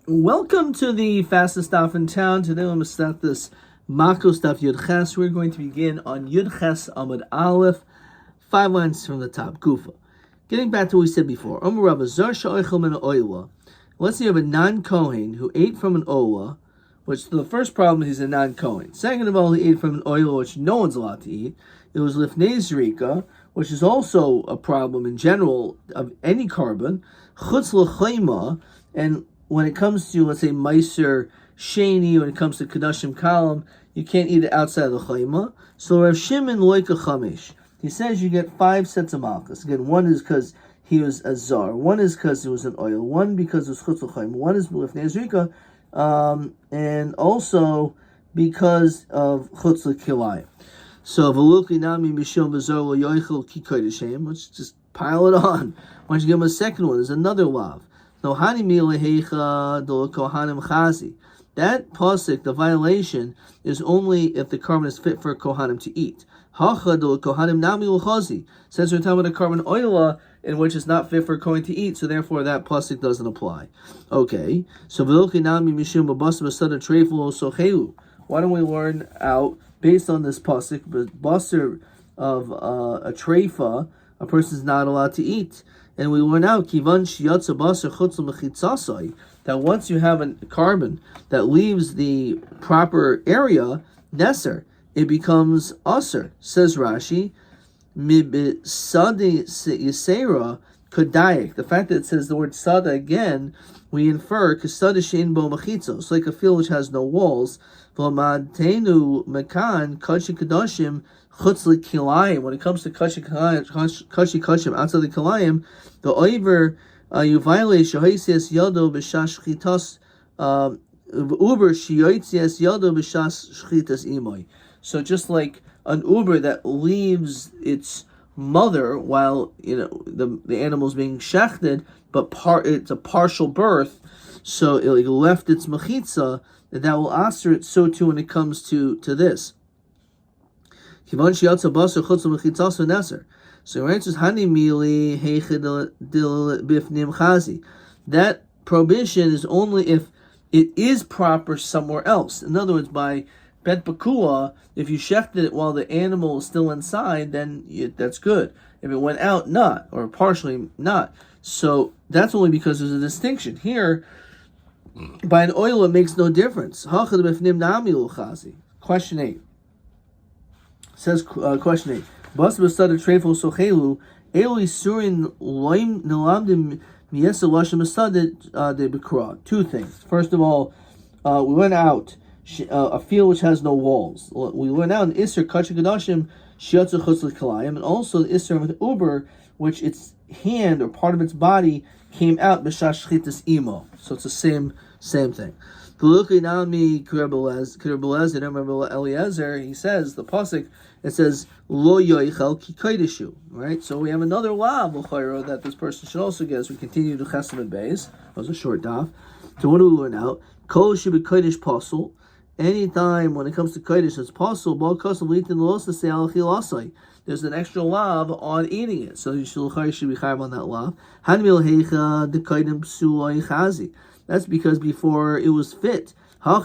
Welcome to the fastest stuff in town. Today we're going to start this Makkot stuff Yud Ches. We're going to begin on Yud Ches Amud Aleph, 5 lines from the top. Gufa. Getting back to what we said before. Let's say you have a non-Kohen who ate from an Ola, which the first problem is he's a non-Kohen. Second of all, he ate from an Ola which no one's allowed to eat. It was Lifnei Zrika, which is also a problem in general of any carbon. Chutz l'chayma, and when it comes to, let's say, Meiser Sheni, when it comes to Kedushim Kalam, you can't eat it outside of the Chayma. So Rav Shimon Loika Chamesh, he says you get 5 sets of Malchus. Again, one is because he was a Zar, one is because it was an oil, one because it was Chutz l'Chayma, one is Lifnei Zrika, and also because of Chutz l'Kilayim. So V'luki Nami Mishil B'Zar Lo Yoichel Ki Kodesh, let's just pile it on. Why don't you give him a second one? There's another lav. That pasuk, the violation, is only if the carbon is fit for kohanim to eat. Since we're talking about a carbon oila in which it's not fit for kohen to eat, so therefore that pasuk doesn't apply. Okay, so why don't we learn out based on this pasuk, basar of a treifa, a person is not allowed to eat. And we learn out that once you have a carbon that leaves the proper area, neser, it becomes aser. Says Rashi, the fact that it says the word sada again, we infer it's like a field which has no walls. When it comes to kashi kashim outside the kilayim, the oiver you violate shahoisias yado b'shas shchitas uber shiyoitzias yado b'shas shchitas imoy. So just like an uber that leaves its mother while the animal's being shechted, but it's a partial birth, so it left its mechitza, that will answer it. So too when it comes to this. So your answer is hani mili bifnim chazi. That prohibition is only if it is proper somewhere else. In other words, by bet bakua, if you shefted it while the animal is still inside, then that's good. If it went out, not, or partially not. So that's only because there's a distinction here. By an oil, it makes no difference. Question 8. Says question 8. Bas b'stada treifo sochelu elu isurin loim nelamdim miyesa lashem b'stada de b'kra. 2 things. First of all, we went out a field which has no walls. We went out an iser kachik kadashim shiatzu chutz l'kalayim, and also the iser of an uber, which its hand or part of its body came out b'shash shchitas imo. So it's the same thing. Eliezer, he says, the pasuk, it says, Lo yoichel ki koideshu, right? So we have another law that this person should also get as we continue to Chesed and Beis. That was a short daf. So what do we learn out? Kol should be kodesh pasul. Anytime when it comes to kodesh, it's pasul. There's an extra law on eating it. So you should be chayav on that law. That's because before it was fit. So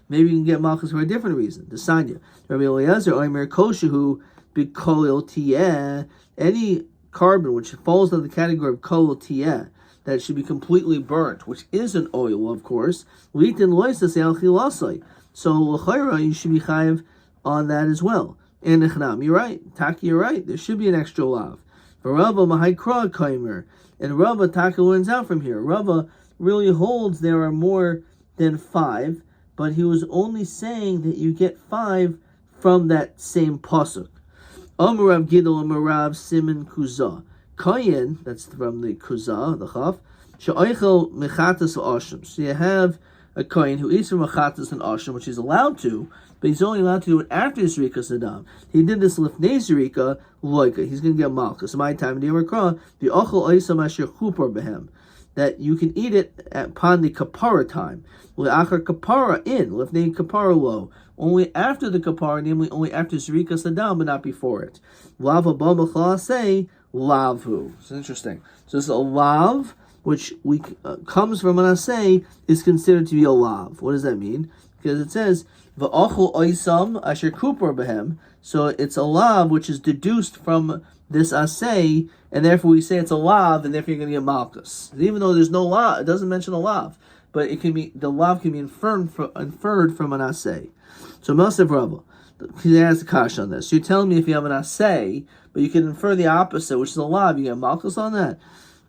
maybe you can get malchus for a different reason. The sanya. Rabbi Eliezer oimer koshehu b'kolil tiyeh. Any carbon which falls under the category of kolil tiyeh, that should be completely burnt, which is an oil, of course. Litin loisas el chilasai. So l'chayra, you should be chayav on that as well. And you're right. Taki, you're right. There should be an extra lav. Rava Mahaikra Kaimer. And Rava Taka learns out from here. Rava really holds there are more than 5, but he was only saying that you get 5 from that same pasuk. Amarav Gidol Amarav Simon Kuzah. Kayin, that's from the Kuzah, the Chaf. Sha'oichel Mechatas Asham. So you have a Kayin who eats from Mechatas and Asham, which he's allowed to, but he's only allowed to do it after Zrika Saddam. He did this Lifnei Zrika, Loika. He's going to get Malchus. So my time, the Ochel Oisam Asher Chupar Behem. That you can eat it upon the Kapara time. Le'achar Kapara in, Lifnei Kapara Lo. Only after the Kapara, namely only after Zrika Saddam, but not before it. Lava Bamachla say, Lavhu. It's interesting. So this alav, which comes from an asay, is considered to be a lav. What does that mean? Because it says v'achol oisam asher kupar behem. So it's a lav which is deduced from this asay, and therefore we say it's a lav, and therefore you're going to get malchus. Even though there's no lav, it doesn't mention a lav, but it can be the lav can be inferred from an asay. So Moshe Rabbi, he asked a kash on this. So you're telling me if you have an asay, but you can infer the opposite, which is a lav, you get malchus on that.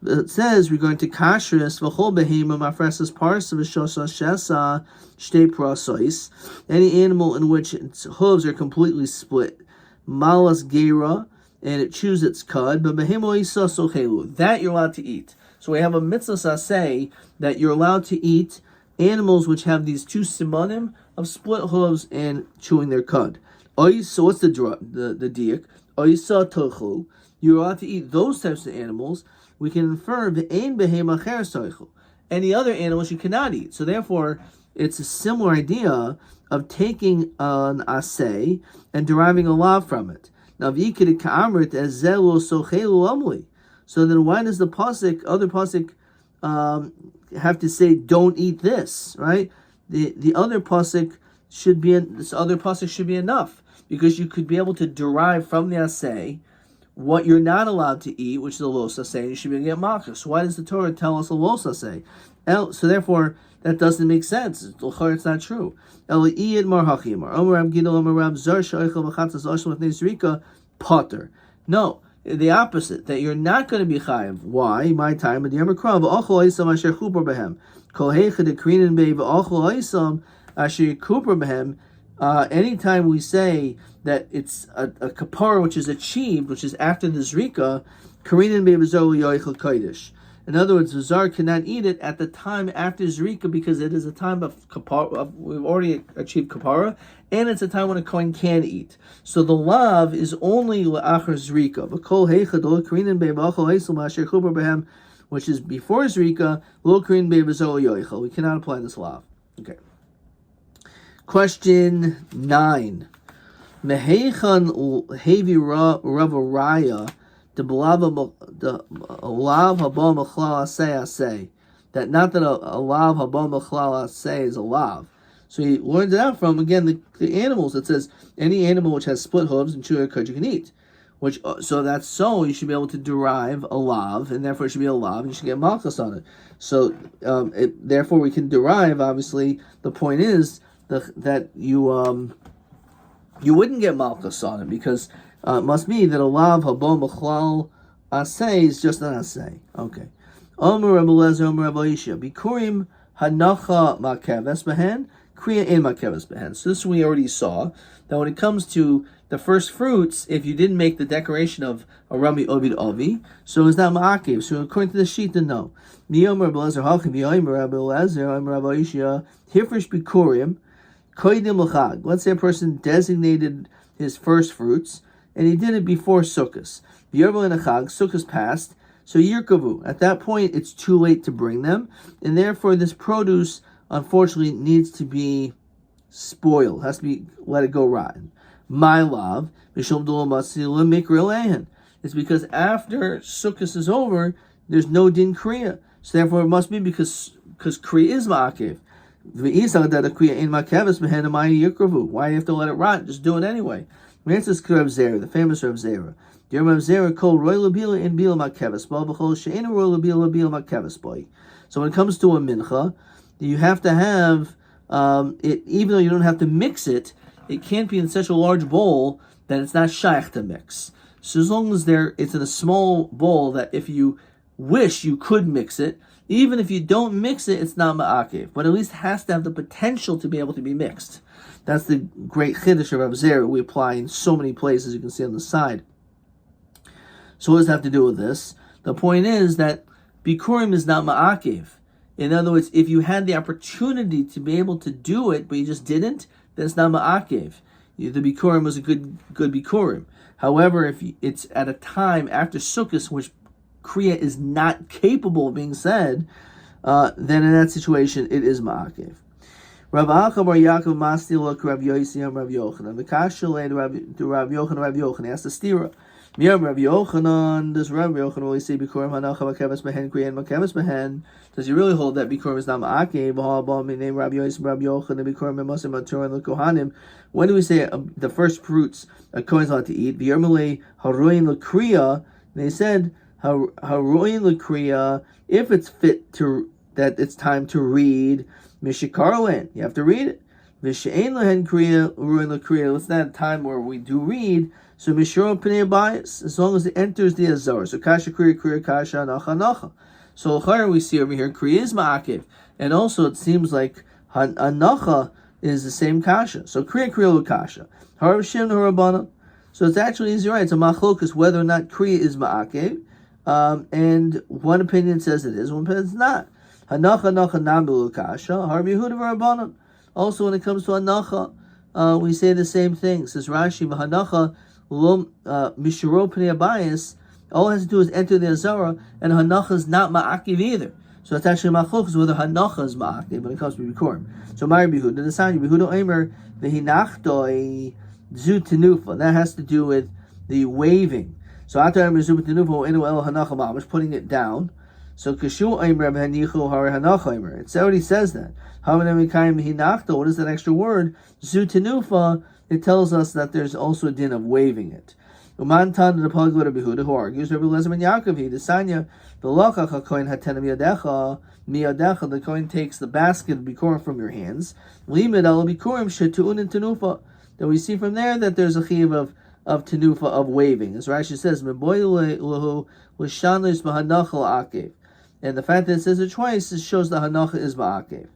It says we're going to kashrus v'chol behema mafreses parsa v'shosa shesa shtei prasois. Any animal in which its hooves are completely split, malas gera, and it chews its cud, but behema isa sochelu, that you're allowed to eat. So we have a mitzvah say that you're allowed to eat animals which have these two simonim of split hooves and chewing their cud. So what's the diak? Isa tochu. You're allowed to eat those types of animals. We can infer ve'ein behema cher soichu. Any other animals you cannot eat. So therefore, it's a similar idea of taking an asay and deriving a lav from it. Now, v'ikid ka'amrit as zelo sochelu amli. So then, why does the other pasuk, have to say don't eat this? Right? The other pasuk should be enough, because you could be able to derive from the asay what you're not allowed to eat, which is a los asay. You should be able to get malchus. So why does the Torah tell us a los asay? So therefore, that doesn't make sense. It's not true. Potter. No, the opposite. That you're not going to be chayav. Why? My time. Anytime we say that it's a kapara which is achieved, which is after the zrika, in other words, the zar cannot eat it at the time after zrika, because it is a time of kapara. We've already achieved kapara, and it's a time when a kohen can eat. So the lav is only la'achar zrika. Which is before zrika. We cannot apply this lav. Okay. Question 9. Mehechan hevi ravaraya the lav haba machlal asay. That not that a lav haba machlal asay is a lav. So he learned it out from, again, the animals. It says any animal which has split hooves and chew cud you can eat. So that's so you should be able to derive a lav, and therefore it should be a lav, and you should get malchus on it. So therefore we can derive. Obviously, the point is that you wouldn't get malchus on it, because it must be that a lav haba machlal asay is just an asay. Okay. Omer Rabbi Lezer, Omer Rabbi Isha, bikurim hanacha makeves behen, kriya in makeves behen. So this we already saw, that when it comes to the first fruits, if you didn't make the decoration of a rami ovid ovi, so it's not ma'akev. So according to the shita, no. Mi Omer Rabbi Lezer halchim, mi Omer Rabbi Lezer, Omer Rabbi Isha, hifresh bikurim. Let's say a person designated his first fruits, and he did it before Sukkot. Sukkot passed, so Yirkavu. At that point, it's too late to bring them, and therefore this produce, unfortunately, needs to be spoiled, has to be let it go rotten. My love, it's because after Sukkot is over, there's no din kriya. So therefore, it must be because kriya is ma'akev. Why do you have to let it rot? Just do it anyway. The famous Rav Zera. So when it comes to a mincha, you have to have it, even though you don't have to mix it, it can't be in such a large bowl that it's not shaykh to mix. So as long as it's in a small bowl that if you wish you could mix it, even if you don't mix it, it's not ma'akev, but at least has to have the potential to be able to be mixed. That's the great chiddush of Rabbi Zera we apply in so many places, you can see on the side. So what does that have to do with this? The point is that bikurim is not ma'akev. In other words, if you had the opportunity to be able to do it, but you just didn't, then it's not ma'akev. The bikurim was a good bikurim. However, if it's at a time after Sukkot, which kriya is not capable of being said, then in that situation it is ma'akev. Rav Alcha bar Yaakov Mastilok Rav Yosi Rav Yochanan. The Kashalei to Rav Yochanan. He asked the stira. Miyam Rabbi Yochanan, does Rabbi Yochanan really say Bikurim Hanacha Makeves Behen Kriya and Makeves Behen? Does he really hold that Bikurim is not Ma'akev? Name Rabbi Yochanan Bikurim Masim Matur and Kohanim. When do we say the first fruits a Kohen's allowed to eat? V'yermele Haroin L'Kriya. They said Haroin L'Kriya, if it's fit to that it's time to read Mishikarlen, you have to read it. V'she'ein Lehen Kriya Haroin L'Kriya. It's not a time where we do read. So Mishro Pnei Bias, as long as it enters the Azar. So Kasha Kriya Kasha Nacha Nacha. So L'chayr we see over here Kriya is Ma'akev, and also it seems like Hanacha is the same Kasha. So Kriya Kasha. Harav Shem Harabana. So it's actually easy, right? It's a machlokus whether or not Kriya is Ma'akev, and one opinion says it is, one opinion says not. Hanacha Nacha Nabilu Kasha. Harav Yehuda Harabana. Also when it comes to Hanacha, we say the same thing. Says Rashi Hanacha. Mishuro Pnei Abayis, all it has to do is enter the Azara, and Hanacha is not Ma'akiv either. So it's actually Machlokas whether Hanacha is Ma'akiv when it comes to Bikurim. So Ma'ir Behuda, the sign Behuda Omer, the Hinachtoi Zu Tenufa, that has to do with the waving. So Atar Omer Zu Tenufa, Enu El Hanacha Ma'amish, putting it down. So Kashu Omer Hanichu Har Hanacha Omer. It already says that. Hamanamikayim Hinachto, what is that extra word? Zu Tenufa. It tells us that there's also a din of waving it. Umantan the Pagod Behuda, who argues Rabbi Lezer ben Yaakov, he desanya the Lokach HaKohen Hatenem Yadecha Miyadecha, the Kohen takes the basket of Bikurim from your hands. Limit al Bikurim Shetu'un and Tenufa. Then we see from there that there's a chiv of Tenufa, of waving. As Rashi says, Meboy Lahu Lishanis Mahanacha Akev. And the fact that it says it twice, it shows the Hanacha is Ma'akev.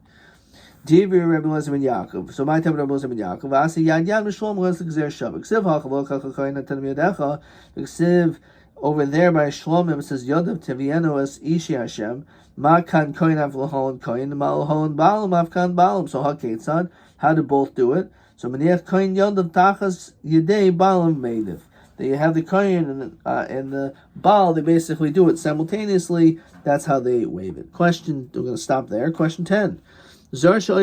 Divri Rabbi Lezer ben Yaakov. So my time Rabbi Lezer ben Yaakov. Asi Yad Yad Mishlomo Les L'Gzer Shavak. Ksiv Hachavol Kachakoyin Hatenem Yadecha. Ksiv over there by Shlomim says Yodav Tevienu Es Ishi Hashem. Ma Kan Koyin Av L'Holon Koyin. Ma L'Holon Balam Av Kan Balam. So Haketzad. How do both do it? So Maniach Koyin Yodav Tachas Yedei Balam Meidiv. That you have the Koyin and the Baal. They basically do it simultaneously. That's how they wave it. Question. We're going to stop there. Question 10. So he said,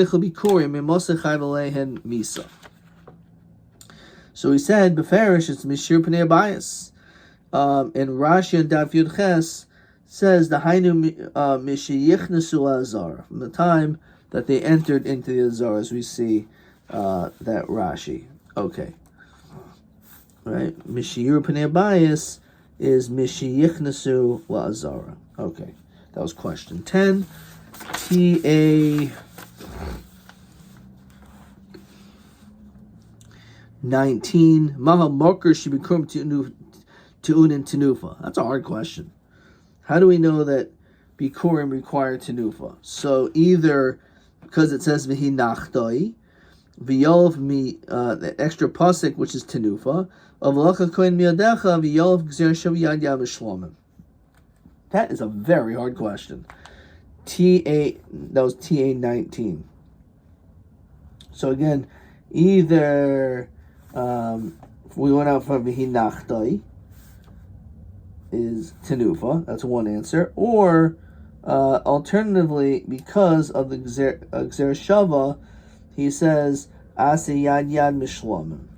Beferish, it's Mishir Pnei Abayis. And Rashi and Daf Yud Ches says the Hainu Mishiyichnesu Azar, from the time that they entered into the Azar, as we see that Rashi. Okay. Right? Mishir Pnei Abayis is Mishiyichnesu Azara. Okay. That was question 10. TA 19. Maha Moker should become Tu'un and Tenufa. That's a hard question. How do we know that Bikurim require Tenufa? So either because it says V'hi Nachtoi, V'yolv mi the extra pasuk which is Tenufa, of L'cha Kohen Miyadecha, V'yolv Gzer Shav Yad Yad Shlomim. That is a very hard question. That was TA 19. So again, either we went out from V'hi Nachtoi is Tenufa, that's one answer, or alternatively, because of the Gzer Shava, he says Asi Yad Yad Mishlomim.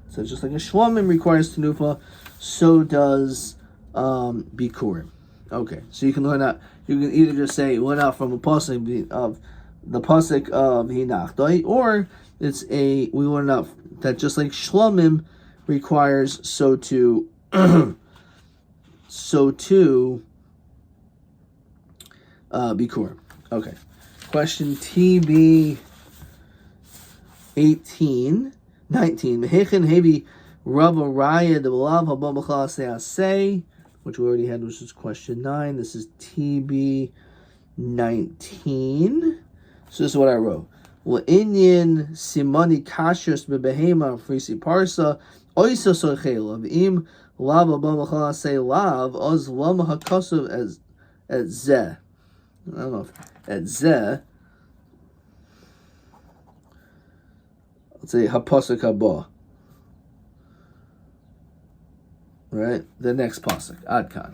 So just like a Shlomim requires Tenufa, so does Bikurim. Okay, so you can learn out. You can either just say learn out from a pasuk of the pasuk of Hinachtoi, or it's we learn out that just like Shlomim requires, so too Bikurim. Okay, question TB 19. Mehechin hevi Rav Araya de Balav Habamachal Say, which we already had, which is question 9. This is TB 19. So this is what I wrote. Inyan simani kashrus bebehema frisi parsa oisa sochel im lav Habamachal Say lav oz lama hakasuv as at zeh. I don't know if at zeh. Let's say hapasuk haba. Right? The next pasuk. Adkan.